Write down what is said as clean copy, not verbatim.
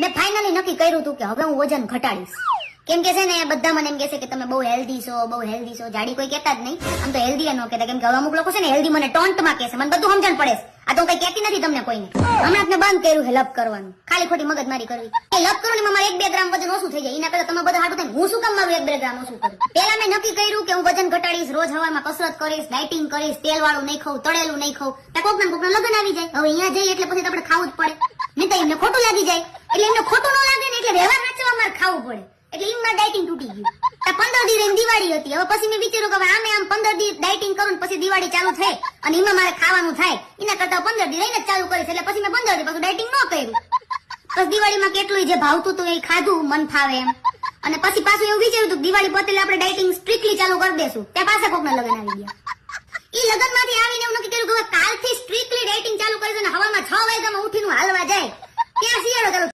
મેં ફાઇનલી નક્કી કર્યું હતું કે હવે હું વજન ઘટાડીશ. કેમ કે છે ને બધા મને એમ કહે છે કે તમે બહુ હેલ્ધી છો. જાડી કોઈ કહેતા જ નહીં, આમ તો હેલ્ધી ન કહેતા, કેમ કે હવે અમુક લોકો છે ને હેલ્ધી મને ટોન્ટમાં કહે છે. મને બધું સમજણ પડે છે. આ તો કઈ કહેતી નથી તમને કોઈને. હમણાં જ મેં બંધ કર્યું છે લપ કરવાનું, ખાલી ખોટી મગજમારી કરવી. એ લપ કરો ને મારે 1-2 ગ્રામ વજન ઓછું થઈ જાય. એના કરતા તમે બધા હાટું થાય હું શું કામ મારું 1-2 ગ્રામ ઓછું કરું. પેલા મેં નક્કી કર્યું કે હું વજન ઘટાડીશ, રોજ હવારમાં કસરત કરીશ, ડાયટિંગ કરીશ, તેલ વાળું નહીં ખાઉં, તળેલું નહીં ખાઉં. ત્યાં કોકના લગ્ન આવી જાય. હવે અહીંયા જઈએ એટલે પછી આપણે ખાવું જ પડે. નહીં તો એમને ખોટું લાગી જાય. એટલે એમને ખોટું ન લાગે ને એટલે વ્યવહાર રચવા મારે ખાવું પડે. એટલે એમમાં ડાયટિંગ તૂટી ગયું. 15 દી રહીને દિવાળી હતી. હવે પછી મેં વિચાર્યું કે હવે આમે આમ 15 દી ડાયટિંગ કરું પછી દિવાળી ચાલુ થાય અને એમાં મારે ખાવાનું થાય, એના કરતા 15 દી રહીને જ ચાલુ કરીશ. એટલે પછી મેં 15 દી પાછું ડાયટિંગ ન કર્યું. પછી દિવાળીમાં કેટલું જે ભાવતું હતું એ ખાધું મન ફાવે એમ. અને પછી પાછું એવું વિચાર્યું હતું દિવાળી પતે આપણે ડાયટિંગ સ્ટ્રિક્ટલી ચાલુ કરી દેશું. ત્યાં પાછા કોકના લગ્ન આવી ગયા. ઈ લગ્ન માંથી આવીને એવું નક્કી કર્યું કે કાલથી સ્ટ્રિક્ટલી ડાયટિંગ ચાલુ કરીશું. અને હવામાં 6 વાગ્યામાં ઉઠીને હાલવા જાય ત્યાં શિયાળો ચાલુ